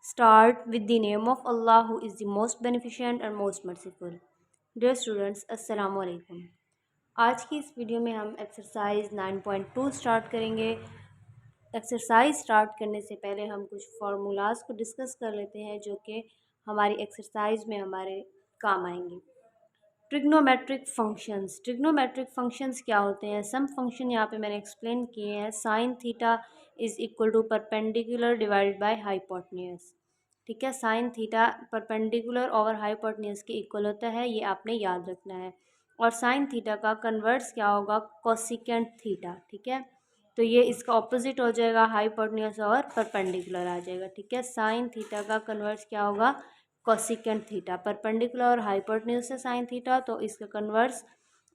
Start with the name of Allah who is the most beneficent and most merciful. Dear students, Assalamu alaikum. आज की इस video में हम exercise 9.2 start करेंगे। Exercise start करने से पहले हम कुछ फार्मूलाज को डिस्कस कर लेते हैं जो कि हमारी एक्सरसाइज में हमारे काम आएंगे। ट्रिग्नोमेट्रिक फंक्शंस क्या होते हैं? सम फंक्शन यहाँ पे मैंने एक्सप्लेन किए हैं। Sine theta is equal to perpendicular divided by hypotenuse. ठीक है, sine theta perpendicular over hypotenuse के इक्वल होता है, ये आपने याद रखना है। और साइन थीटा का कन्वर्स क्या होगा? Cosecant theta. ठीक है, तो ये इसका ऑपोजिट हो जाएगा, हाइपोटेन्यूज और परपेंडिकुलर आ जाएगा। ठीक है, साइन थीटा का कन्वर्स क्या होगा? Cosecant theta. परपेंडिकुलर और हाइपोटेन्यूज से साइन थीटा, तो इसका कन्वर्स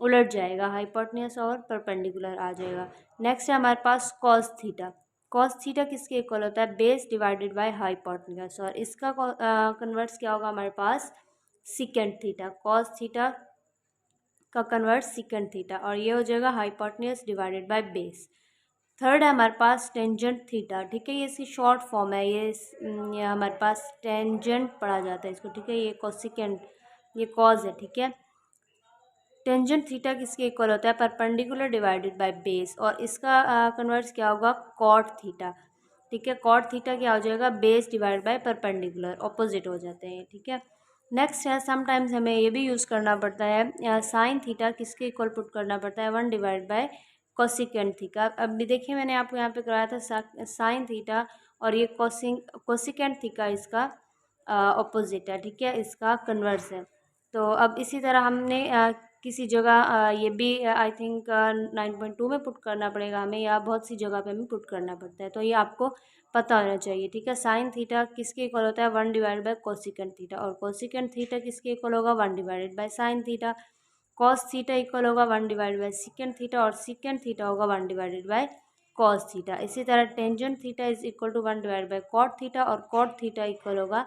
उलट जाएगा, हाइपोटेन्यूज और परपेंडिकुलर आ जाएगा। नेक्स्ट है हमारे पास कॉस थीटा। कॉस थीटा किसके इक्वल होता है? बेस डिवाइडेड बाय हाइपोटेन्यूज, और इसका कन्वर्स क्या होगा हमारे पास? Secant theta. कॉस थीटा का कन्वर्स सिकेंट थीटा, और ये हो जाएगा hypotenuse divided by base. Third है हमारे पास टेंजेंट थीटा। ठीक है, ये इसकी शॉर्ट फॉर्म है, ये हमारे पास टेंजेंट पढ़ा जाता है इसको। ठीक है, ये कोसिकेंट, ये कॉज है। ठीक है, टेंजेंट थीटा किसके इक्वल होता है? परपेंडिकुलर डिवाइडेड बाय बेस, और इसका कन्वर्स क्या होगा? Cot theta. ठीक है, कॉट थीटा क्या हो जाएगा? Base divide by perpendicular, opposite हो जाते हैं। ठीक है, नेक्स्ट है समटाइम्स हमें ये भी यूज़ करना पड़ता है, साइन थीटा किसके इक्वल पुट करना पड़ता है? 1 डिवाइड बाय कोसिकेंट थीटा। अभी देखिए मैंने आपको यहाँ पे कराया था साइन थीटा, और ये कोसिकेंट थीटा इसका ऑपोजिट है। ठीक है, इसका कन्वर्स है। तो अब इसी तरह हमने किसी जगह ये भी आई थिंक 9.2 में पुट करना पड़ेगा हमें, या बहुत सी जगह पे हमें पुट करना पड़ता है, तो ये आपको पता होना चाहिए। ठीक है, साइन थीटा किसके इक्वल होता है? 1 डिवाइड बाय कोसिकेंट थीटा, और कोसिकेंट थीटा किसके इक्वल होगा? 1 divided by sine theta. Cos theta equal होगा 1 डिवाइड बाय सिकेंट थीटा, और सिकेंट थीटा होगा 1 डिवाइडेड बाय कॉस थीटा। इसी तरह tangent theta is equal to 1 divide by cot theta, और cot theta equal होगा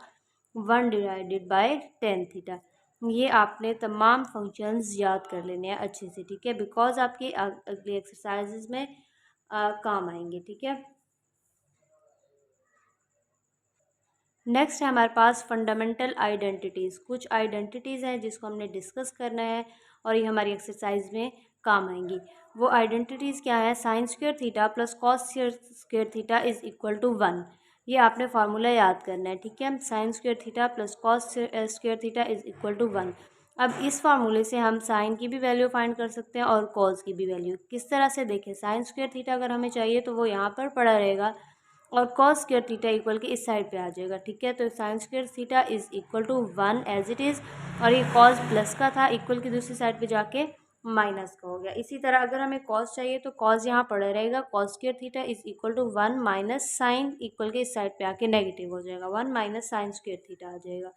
1 divided by tan theta. ये आपने तमाम फंक्शंस याद कर लेने हैं अच्छे से। ठीक है, बिकॉज आपकी अगली एक्सरसाइजेज में काम आएंगे। ठीक है, नेक्स्ट है हमारे पास फंडामेंटल आइडेंटिटीज़। कुछ आइडेंटिटीज़ हैं जिसको हमने डिस्कस करना है, और ये हमारी एक्सरसाइज में काम आएंगी। वो आइडेंटिटीज़ क्या है? Sine square theta plus cos square theta is equal to 1। ये आपने फार्मूला याद करना है। ठीक है, sine square theta plus cos square theta is equal to 1। अब इस फार्मूले से हम साइन की भी वैल्यू फाइंड कर सकते हैं और कॉस की भी वैल्यू। किस तरह से? देखें, साइन स्क्वायर थीटा अगर हमें चाहिए तो वो यहाँ पर पड़ा रहेगा, और कॉस स्क्वायर थीटा इक्वल के इस साइड पे आ जाएगा। ठीक है, तो sine square theta is equal to 1 as it is, और ये कॉस प्लस का था, इक्वल की दूसरी साइड पे जाके माइनस का हो गया। इसी तरह अगर हमें कॉस चाहिए तो कॉस यहाँ पड़ा रहेगा, cos square theta is equal to 1 minus sine, equal के इस साइड पे आके नेगेटिव हो जाएगा, 1 माइनस साइन स्क्वायर थीटा आ जाएगा।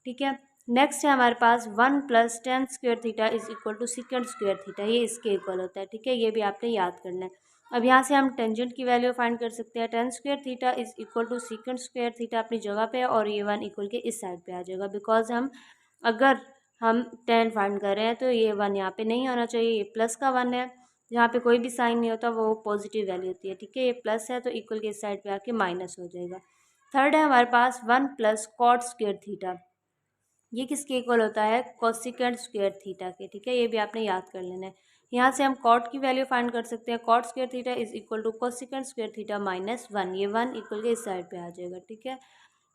ठीक है, नेक्स्ट है हमारे पास 1 plus tan square theta is equal to secant square theta, ये इसके इक्वल होता है। ठीक है, ये भी आपने याद करना है। अब यहाँ से हम टेंजेंट की वैल्यू फाइंड कर सकते हैं। Tan square theta is equal to secant square theta अपनी जगह पे है, और ये 1 इक्वल के इस साइड पे आ जाएगा, बिकॉज अगर हम टेन फाइंड कर रहे हैं तो ये 1 यहाँ पे नहीं होना चाहिए, ये प्लस का 1 है। जहाँ पे कोई भी साइन नहीं होता वो पॉजिटिव वैल्यू होती है। ठीक है, ये प्लस है तो इक्वल के इस साइड पे आके माइनस हो जाएगा। थर्ड है हमारे पास 1 प्लस कॉट स्क्वायर थीटा, ये किसके इक्वल होता है? कोसिकेंट स्क्वायर थीटा के। ठीक है, ये भी आपने याद कर लेना है। यहाँ से हम कॉट की वैल्यू फाइंड कर सकते हैं। Cot square theta is equal to cosecant square theta minus 1, ये 1 इक्वल के इस साइड पे आ जाएगा। ठीक है,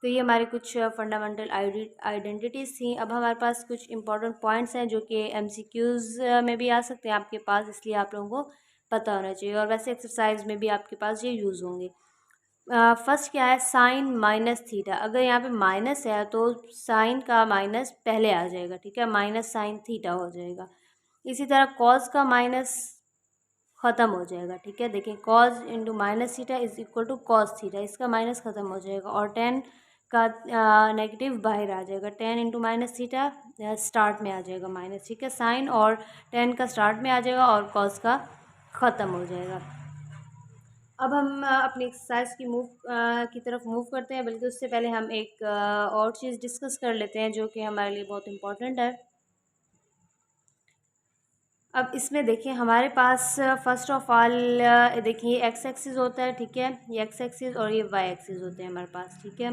तो ये हमारे कुछ फंडामेंटल आइडेंटिटीज़ थी। अब हमारे पास कुछ इंपॉर्टेंट पॉइंट्स हैं जो कि एमसीक्यूज़ में भी आ सकते हैं आपके पास, इसलिए आप लोगों को पता होना चाहिए, और वैसे एक्सरसाइज में भी आपके पास ये यूज़ होंगे। फर्स्ट क्या है? Sine minus theta. अगर यहाँ पे माइनस है तो साइन का माइनस पहले आ जाएगा। ठीक है, माइनस साइन थीटा हो जाएगा। इसी तरह कॉस का माइनस ख़त्म हो जाएगा। ठीक है, देखिए cos into minus theta is equal to cos theta, इसका माइनस ख़त्म हो जाएगा, और टेन का नेगेटिव बाहर आ जाएगा। Ten into minus theta start में आ जाएगा माइनस। ठीक है, साइन और टेन का स्टार्ट में आ जाएगा, और कॉस का ख़त्म हो जाएगा। अब हम अपनी एक्सरसाइज की तरफ मूव करते हैं, बल्कि उससे पहले हम एक और चीज़ डिस्कस कर लेते हैं जो कि हमारे लिए बहुत इम्पोर्टेंट है। अब इसमें देखिए हमारे पास फर्स्ट ऑफ ऑल देखिए एक्स एक्सिस होता है। ठीक है, ये एक्स एक्सिस और ये वाई एक्सिस होते हैं हमारे पास। ठीक है,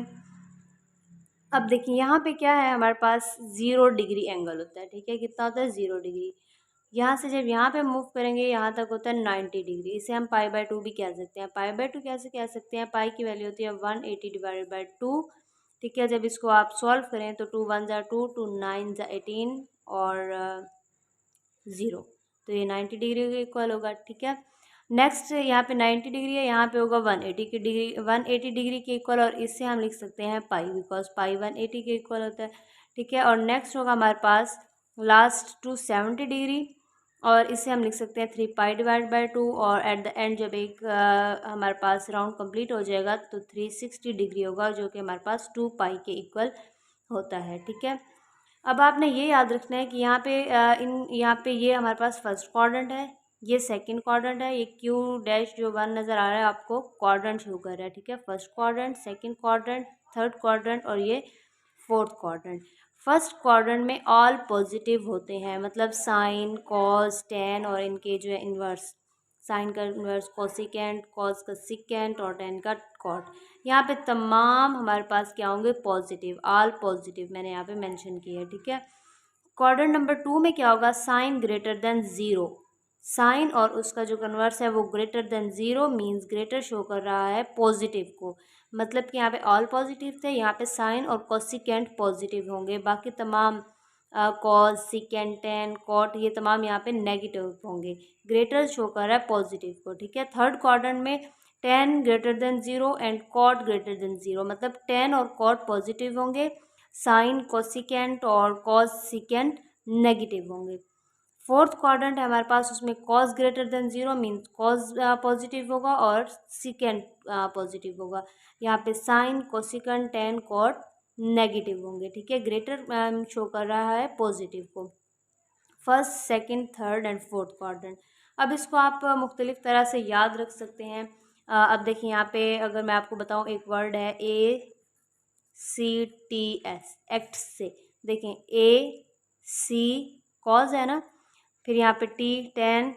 अब देखिए यहाँ पे क्या है, हमारे पास 0 डिग्री एंगल होता है, ठीक है, कितना होता है 0 डिग्री। यहाँ से जब यहाँ पे मूव करेंगे यहाँ तक होता है 90 डिग्री। इसे हम पाई/2 भी कह सकते हैं। पाई/2 कैसे कह सकते हैं, पाई की वैल्यू होती है 180 डिवाइडेड बाई 2, ठीक है। जब इसको आप सॉल्व करें तो 2 1 2, 2 9 18 और 0, तो ये 90 डिग्री के इक्वल होगा, ठीक है। नेक्स्ट यहाँ पे 90 डिग्री है, यहाँ पे होगा 180 डिग्री के इक्वल, और इससे हम लिख सकते हैं पाई, बिकॉज पाई 180 के इक्वल होता है, ठीक है। और नेक्स्ट होगा हमारे पास लास्ट टू 70 डिग्री, और इसे हम लिख सकते हैं 3 पाई/2, और एट द एंड जब एक हमारे पास राउंड कंप्लीट हो जाएगा तो 360 डिग्री होगा, जो कि हमारे पास 2 पाई के इक्वल होता है, ठीक है। अब आपने ये याद रखना है कि यहाँ पे ये हमारे पास फर्स्ट क्वाड्रेंट है, ये सेकंड क्वाड्रेंट है, ये क्यू डैश जो 1 नज़र आ रहा है आपको क्वाड्रेंट शो कर रहा है, ठीक है। First quadrant, second quadrant, third quadrant और ये फोर्थ क्वाड्रेंट। फर्स्ट क्वाड्रेंट में ऑल पॉजिटिव होते हैं, मतलब साइन, कॉस, टेन और इनके जो है इन्वर्स, साइन का इन्वर्स कोसिकेंट, कॉस का सिकेंट और टेन का कॉट। यहाँ पे तमाम हमारे पास क्या होंगे, पॉजिटिव, ऑल पॉजिटिव मैंने यहाँ पे मेंशन किया है, ठीक है। क्वाड्रेंट नंबर 2 में क्या होगा, साइन ग्रेटर देन 0, साइन और उसका जो कन्वर्स है वो greater than 0 means greater show कर रहा है पॉजिटिव को, मतलब कि यहाँ पे ऑल पॉजिटिव थे, यहाँ पे साइन और कोसिकेंट पॉजिटिव होंगे, बाकी तमाम कॉस, सिकेंट, टेन, कॉट ये तमाम यहाँ पे नेगेटिव होंगे। ग्रेटर शो कर रहा है पॉजिटिव को, ठीक है। थर्ड क्वाड्रेंट में tan greater than 0 and cot greater than 0, मतलब टेन और कॉट पॉजिटिव होंगे, साइन, कोसिकेंट और कॉस, सिकेंट नेगेटिव होंगे। फोर्थ क्वाड्रेंट है हमारे पास, उसमें cos greater than 0 means cos positive होगा और सिकेंट पॉजिटिव होगा। यहाँ पे sine, cosecant, tan, cot negative होंगे, ठीक है। ग्रेटर शो कर रहा है पॉजिटिव को। First, second, third and fourth quadrant. अब इसको आप मुख्तलिफ तरह से याद रख सकते हैं। अब देखिए यहाँ पे अगर मैं आपको बताऊँ, एक वर्ड है ACTS, एक्ट से, देखें AC कॉज है ना, फिर यहाँ पे T 10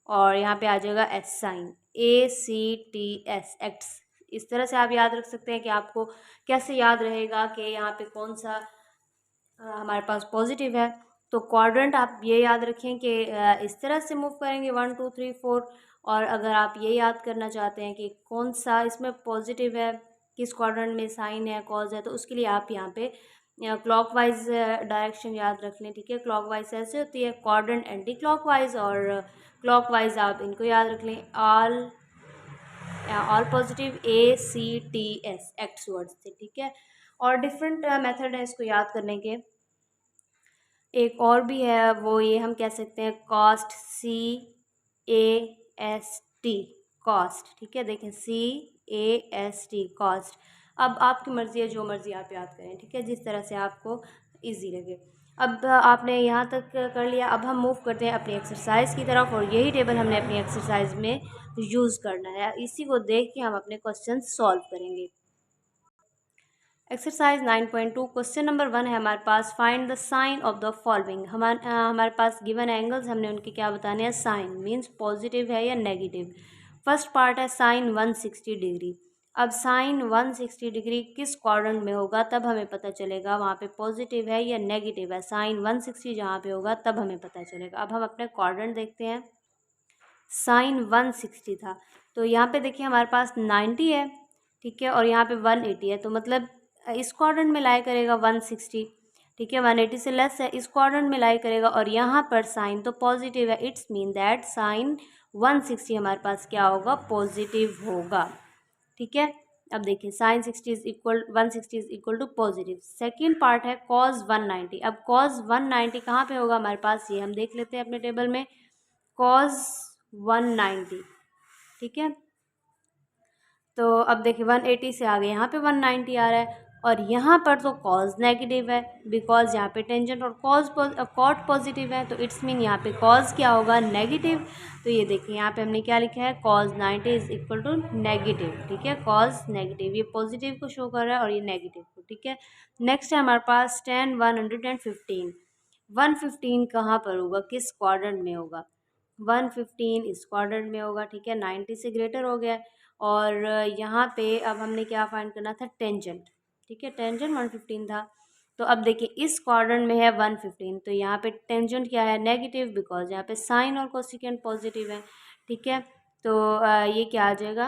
और यहाँ पे आ जाएगा S साइन, ACTS एक्ट्स। इस तरह से आप याद रख सकते हैं कि आपको कैसे याद रहेगा कि यहाँ पे कौन सा हमारे पास पॉजिटिव है। तो क्वाड्रेंट आप ये याद रखें कि इस तरह से मूव करेंगे 1 2 3 4, और अगर आप ये याद करना चाहते हैं कि कौन सा इसमें पॉजिटिव है, किस क्वाड्रेंट में साइन है, कॉज है, तो उसके लिए आप यहाँ पे क्लॉकवाइज डायरेक्शन याद रख लें, ठीक है। क्लॉकवाइज ऐसे होती है, क्वाड्रेंट एंटी क्लॉकवाइज, और क्लॉकवाइज आप इनको याद रख लें, all positive, ACTS acts words से, ठीक है। और डिफरेंट मेथड है इसको याद करने के, एक और भी है, वो ये हम कह सकते हैं कॉस्ट, CAST कॉस्ट, ठीक है। देखें CAST कॉस्ट। अब आपकी मर्ज़ी है, जो मर्ज़ी आप याद करें, ठीक है, जिस तरह से आपको इजी लगे। अब आपने यहाँ तक कर लिया, अब हम मूव करते हैं अपनी एक्सरसाइज की तरफ, और यही टेबल हमने अपनी एक्सरसाइज में यूज़ करना है। इसी को देख के हम अपने क्वेश्चन सॉल्व करेंगे। एक्सरसाइज 9.2 क्वेश्चन नंबर 1 है हमारे पास, find the sine of the following. हमारे पास गिवन एंगल्स, हमने उनके क्या बताने हैं, साइन मीन्स पॉजिटिव है या नेगेटिव। फर्स्ट पार्ट है साइन 160 डिग्री। अब साइन 160 डिग्री किस क्वाड्रेंट में होगा तब हमें पता चलेगा वहाँ पे पॉजिटिव है या नेगेटिव है। साइन 160 जहाँ पे होगा तब हमें पता चलेगा। अब हम अपने क्वाड्रेंट देखते हैं। साइन 160 था, तो यहाँ पे देखिए हमारे पास 90 है, ठीक है, और यहाँ पे 180 है, तो मतलब इस क्वाड्रेंट में लाई करेगा 160, ठीक है। 180 से लेस है, इस क्वाड्रेंट में लाई करेगा, और यहाँ पर साइन तो पॉजिटिव है, इट्स मीन दैट साइन 160 हमारे पास क्या होगा, पॉजिटिव होगा, ठीक है। अब देखिए sine 60 is equal 160 is equal to positive. Second part है कॉज 190। अब कॉज 190 कहाँ पे होगा हमारे पास, ये हम देख लेते हैं अपने टेबल में, कॉज 190, ठीक है। तो अब देखिए 180 से आगे यहाँ पे 190 आ रहा है, और यहाँ पर तो कॉज नेगेटिव है, बिकॉज यहाँ पे टेंजेंट और कॉट पॉजिटिव है, तो इट्स मीन यहाँ पे कॉज क्या होगा, नेगेटिव। तो ये देखिए यहाँ पे हमने क्या लिखा है, cos 90 is equal to negative, ठीक है। कॉज नेगेटिव, ये पॉजिटिव को शो कर रहा है और ये नेगेटिव को, ठीक है। नेक्स्ट है हमारे पास 10 115। 115 कहाँ पर होगा, किस क्वाड्रेंट में होगा, 115 इस क्वाड्रेंट में होगा, ठीक है। 90 से ग्रेटर हो गया, और यहाँ पे अब हमने क्या फाइंड करना था, टेंजेंट, ठीक है, टेंजेंट 115 था। तो अब देखिए इस क्वाड्रेंट में है 115, तो यहाँ पे टेंजेंट क्या है, नेगेटिव, बिकॉज यहाँ पे साइन और कोसिकेंट पॉजिटिव है। ठीक है, तो ये क्या आ जाएगा,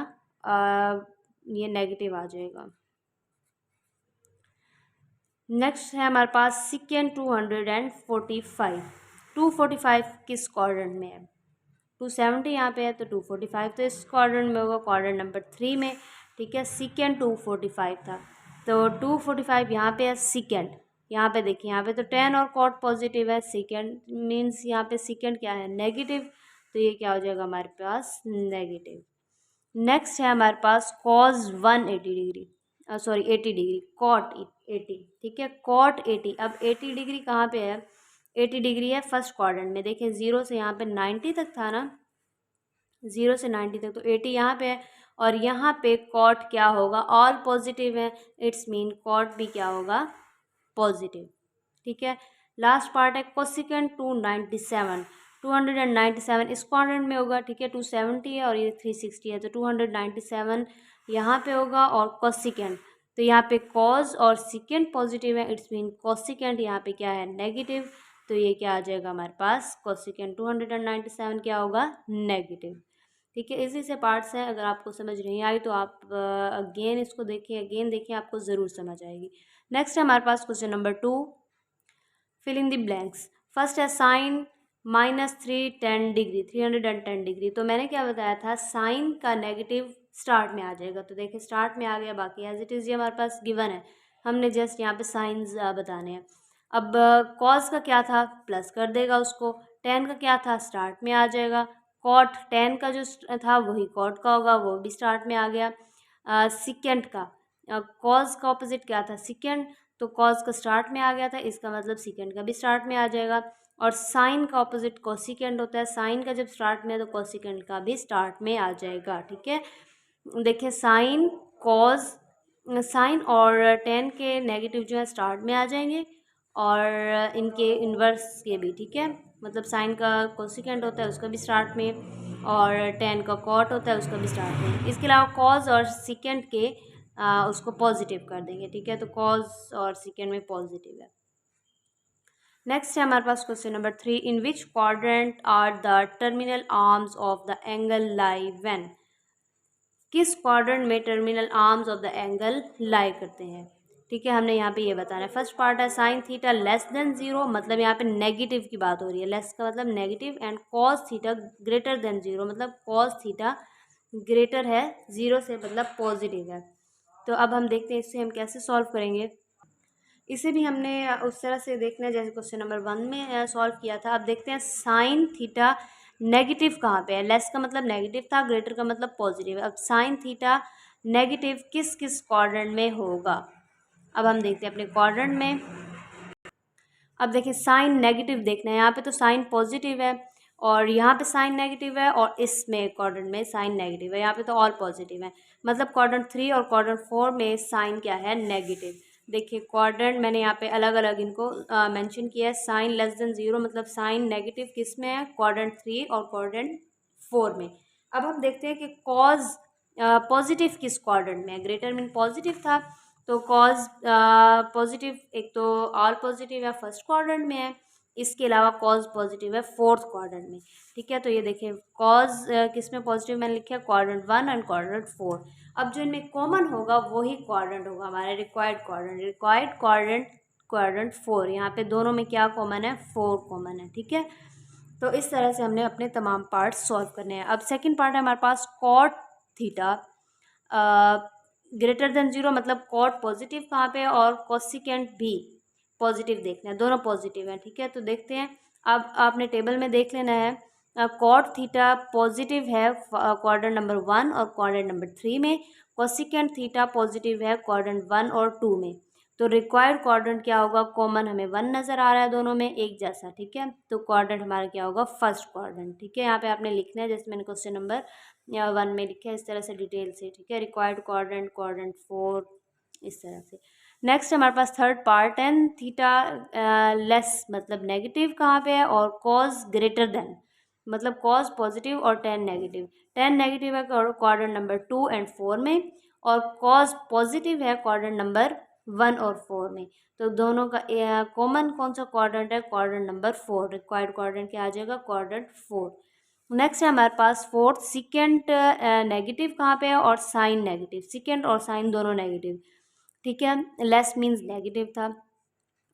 ये नेगेटिव आ जाएगा। नेक्स्ट है हमारे पास सिकेंड 245। 245 किस क्वाड्रेंट में है, 270 यहाँ पे है, तो 245 तो इस क्वाड्रेंट में होगा, क्वाड्रेंट नंबर 3 में। ठीक है, सिकेंड 245 था, तो 245 यहाँ पे है सिकेंड। यहाँ पे देखिए, यहाँ पे तो 10 और कॉट पॉजिटिव है, सेकेंड मीन्स यहाँ पे सेकेंड क्या है, नेगेटिव, तो ये क्या हो जाएगा हमारे पास, नेगेटिव। नेक्स्ट है हमारे पास cos 180 degree, sorry 80 degree, cot 80। ठीक है, कॉट 80। अब 80 डिग्री कहाँ पे है, 80 डिग्री है फर्स्ट क्वाड्रेंट में। देखिए 0 से यहाँ पे 90 तक था ना, 0 से 90 तक, तो 80 यहाँ पे है, और यहाँ पे कॉट क्या होगा, ऑल पॉजिटिव है, इट्स मीन कॉट भी क्या होगा, पॉजिटिव। ठीक है, लास्ट पार्ट है कोसिकेंट 297। 297 इस क्वाड्रेंट में होगा। ठीक है, 270 है और ये 360 है, तो 297 यहाँ पे होगा, और कोसिकेंट, तो यहाँ पे कॉज और सिकेंट पॉजिटिव है, इट्स मीन कोसिकेंट यहाँ पे क्या है, नेगेटिव, तो ये क्या आ जाएगा हमारे पास, कोसिकेंट 297 क्या होगा, नेगेटिव। ठीक है, इसी से पार्ट्स हैं, अगर आपको समझ नहीं आई तो आप अगेन इसको देखें, अगेन देखें, आपको ज़रूर समझ आएगी। नेक्स्ट है हमारे पास question number 2, fill in the blanks. First है साइन -310 डिग्री, 310 डिग्री, तो मैंने क्या बताया था, साइन का नेगेटिव स्टार्ट में आ जाएगा, तो देखिए स्टार्ट में आ गया, बाकी एज इट इज़ ये हमारे पास गिवन है, हमने जस्ट यहाँ पे साइंस बताने हैं। अब कॉस का क्या था, प्लस कर देगा उसको, टेन का क्या था, स्टार्ट में आ जाएगा, कॉट टेन का जो था वही कॉट का होगा, वो भी स्टार्ट में आ गया। सिकेंड का, कॉस का ऑपोजिट क्या था, सिकेंड, तो कॉस का स्टार्ट में आ गया था, इसका मतलब सिकेंड का भी स्टार्ट में आ जाएगा। और साइन का ऑपोजिट कोसिकेंड होता है, साइन का जब स्टार्ट में है तो कोसिकेंड का भी स्टार्ट में आ जाएगा। ठीक है, देखिए साइन, कॉस, साइन और टेन के नेगेटिव जो है स्टार्ट में आ जाएंगे, और इनके इन्वर्स के भी। ठीक है, मतलब साइन का कोसिकेंड होता है उसका भी स्टार्ट में, और टेन का कॉट होता है उसका भी स्टार्ट में। इसके अलावा कॉज और सिकेंड के उसको पॉजिटिव कर देंगे। ठीक है, तो कॉज और सिकेंड में पॉजिटिव है। नेक्स्ट है हमारे पास question number 3, in which quadrant are the terminal arms of the angle lie when. किस क्वाड्रेंट में terminal arms of the angle lie करते हैं। ठीक है, हमने यहाँ पे ये बताना है। फर्स्ट पार्ट है साइन थीटा लेस देन 0, मतलब यहाँ पे नेगेटिव की बात हो रही है, लेस का मतलब negative, and cos theta greater than 0, मतलब कॉस थीटा ग्रेटर है 0 से, मतलब पॉजिटिव है। तो अब हम देखते हैं इससे हम कैसे सॉल्व करेंगे। इसे भी हमने उस तरह से देखना है जैसे क्वेश्चन नंबर 1 में सॉल्व किया था। अब देखते हैं साइन थीटा नेगेटिव कहाँ पे है, लेस का मतलब नेगेटिव था, ग्रेटर का मतलब पॉजिटिव है। अब साइन थीटा नेगेटिव किस किस क्वाड्रेंट में होगा, अब हम देखते हैं अपने क्वाड्रेंट में। अब देखिए साइन नेगेटिव देखना है, यहाँ पे तो साइन पॉजिटिव है, और यहाँ पे साइन नेगेटिव है, और इसमें क्वाड्रेंट में साइन नेगेटिव है, यहाँ पे तो ऑल पॉजिटिव है, मतलब क्वाड्रेंट 3 और क्वाड्रेंट 4 में साइन क्या है, नेगेटिव। देखिए क्वाड्रेंट मैंने यहाँ पे अलग अलग इनको मेंशन किया है। साइन लेस देन 0 मतलब साइन नेगेटिव किस में है, क्वाड्रेंट 3 और क्वाड्रेंट 4 में। अब हम देखते हैं कि कॉज पॉजिटिव किस क्वाड्रेंट में है, ग्रेटर मीन पॉजिटिव था, तो कॉज पॉजिटिव एक तो ऑल पॉजिटिव है फर्स्ट क्वाड्रेंट में है, इसके अलावा कॉज पॉजिटिव है फोर्थ क्वाड्रेंट में। ठीक है, तो ये देखिए कॉज किस में पॉजिटिव मैंने लिखा है, क्वाड्रेंट 1 एंड क्वाड्रेंट 4। अब जो इनमें कॉमन होगा वही क्वाड्रेंट होगा हमारा रिक्वायर्ड क्वाड्रेंट, क्वाड्रेंट 4। यहाँ पे दोनों में क्या कॉमन है, 4 कॉमन है। ठीक है, तो इस तरह से हमने अपने तमाम पार्ट्स सॉल्व करने हैं। अब सेकंड पार्ट है हमारे पास कॉट थीटा ग्रेटर देन 0, मतलब कॉट पॉजिटिव कहाँ पे है, और कोसिकेंट भी पॉजिटिव देखना है, दोनों पॉजिटिव हैं। ठीक है, तो देखते हैं। अब आपने टेबल में देख लेना है, कॉट थीटा पॉजिटिव है क्वाड्रेंट नंबर 1 और क्वाड्रेंट नंबर 3 में, कोसिकेंट थीटा पॉजिटिव है क्वाड्रेंट 1 और 2 में। तो रिक्वायर्ड क्वाड्रेंट क्या होगा, कॉमन हमें 1 नज़र आ रहा है दोनों में एक जैसा। ठीक है, तो क्वाड्रेंट हमारा क्या होगा, फर्स्ट क्वाड्रेंट। ठीक है, यहाँ पे आपने लिखना है जैसे मैंने क्वेश्चन नंबर 1 में लिखा है इस तरह से डिटेल से। ठीक है, रिक्वायर्ड क्वाड्रेंट, क्वाड्रेंट 4, इस तरह से। नेक्स्ट हमारे पास third part, tan theta less मतलब नेगेटिव कहाँ पे है, और कॉज ग्रेटर देन मतलब कॉज पॉजिटिव और टेन नेगेटिव। टेन नेगेटिव है क्वाड्रेंट नंबर 2 एंड 4 में, और कॉज पॉजिटिव है क्वाड्रेंट नंबर 1 और 4 में। तो दोनों का कॉमन कौन सा क्वाड्रेंट है? Quadrant number 4। रिक्वायर्ड क्वाड्रेंट क्या आ जाएगा? क्वाड्रेंट 4। नेक्स्ट है हमारे पास फोर्थ, सिकेंड नेगेटिव कहाँ पे है और साइन नेगेटिव। सिकेंड और साइन दोनों नेगेटिव, ठीक है, लेस मीन्स नेगेटिव था।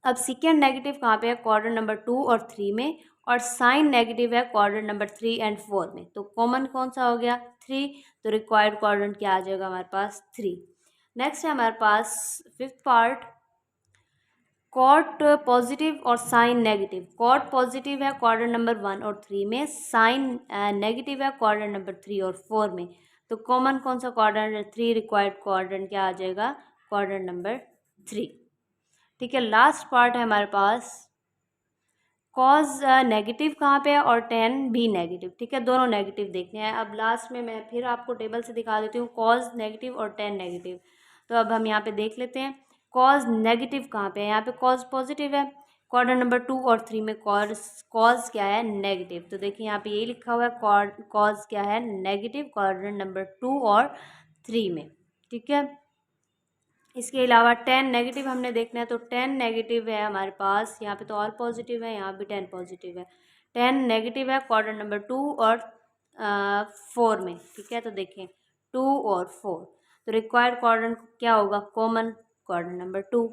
अब सिकेंड नेगेटिव कहाँ पे है? क्वाड्रेंट नंबर 2 और 3 में, और साइन नेगेटिव है क्वाड्रेंट नंबर 3 एंड 4 में। तो कॉमन कौन सा हो गया? 3। तो रिक्वायर्ड क्वाड्रेंट क्या आ जाएगा हमारे पास? 3। नेक्स्ट है हमारे पास फिफ्थ पार्ट, कॉट पॉजिटिव और साइन नेगेटिव। कॉट पॉजिटिव है क्वाड्रेंट नंबर 1 और 3 में, साइन नेगेटिव है क्वाड्रेंट नंबर 3 और 4 में। तो कॉमन कौन सा क्वाड्रेंट है? 3। रिक्वायर्ड क्वाड्रेंट क्या आ जाएगा? Quadrant number 3। ठीक है, लास्ट पार्ट है हमारे पास कॉज नेगेटिव कहाँ पे है और टेन भी नेगेटिव। ठीक है, दोनों नेगेटिव देखने हैं। अब लास्ट में मैं फिर आपको टेबल से दिखा देती हूँ कॉज नेगेटिव और टेन नेगेटिव। तो अब हम यहाँ पे देख लेते हैं कॉज नेगेटिव कहाँ पे है। यहाँ पे कॉज पॉजिटिव है, क्वाड्रेंट नंबर 2 और 3 में कॉज क्या है? नेगेटिव। तो देखिए यहाँ पे यही लिखा हुआ है कॉज क्या है? नेगेटिव, क्वाड्रेंट नंबर 2 और 3 में। ठीक है, इसके अलावा टेन नेगेटिव हमने देखना है। तो टेन नेगेटिव है हमारे पास, यहाँ पे तो ऑल पॉजिटिव है, यहाँ भी टेन पॉजिटिव है। टेन नेगेटिव है क्वाड्रेंट नंबर 2 और 4 में। ठीक है, तो देखें 2 और 4, तो रिक्वायर्ड क्वाड्रेंट क्या होगा? Common quadrant number 2।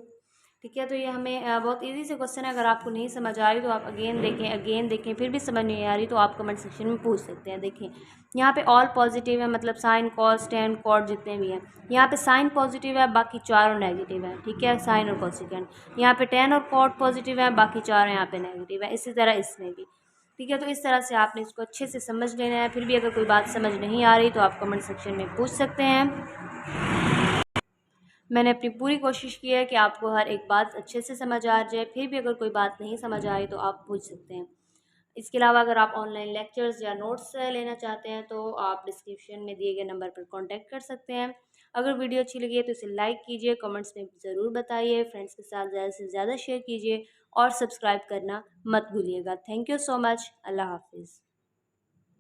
ठीक है, तो ये हमें बहुत इजी से क्वेश्चन है। अगर आपको नहीं समझ आ रही तो आप अगेन देखें, फिर भी समझ नहीं आ रही तो आप कमेंट सेक्शन में पूछ सकते हैं। देखें यहाँ पे ऑल पॉजिटिव है, मतलब साइन कॉस टेन कॉट जितने भी हैं। यहाँ पे साइन पॉजिटिव है, बाकी चारों नेगेटिव है। ठीक है, साइन और कोसिकेंट। यहाँ पे टेन और कॉट पॉजिटिव है, बाकी चारों यहाँ पे नेगेटिव है। इसी तरह इसमें भी। ठीक है, तो इस तरह से आपने इसको अच्छे से समझ लेना है। फिर भी अगर कोई बात समझ नहीं आ रही तो आप कमेंट सेक्शन में पूछ सकते हैं। मैंने अपनी पूरी कोशिश की है कि आपको हर एक बात अच्छे से समझ आ जाए। फिर भी अगर कोई बात नहीं समझ आ रही तो आप पूछ सकते हैं। इसके अलावा अगर आप ऑनलाइन लेक्चर्स या नोट्स लेना चाहते हैं तो आप डिस्क्रिप्शन में दिए गए नंबर पर कांटेक्ट कर सकते हैं। अगर वीडियो अच्छी लगी है तो इसे लाइक कीजिए, कमेंट्स में ज़रूर बताइए, फ्रेंड्स के साथ ज़्यादा से ज़्यादा शेयर कीजिए और सब्सक्राइब करना मत भूलिएगा। Thank you so much. अल्लाह हाफिज़।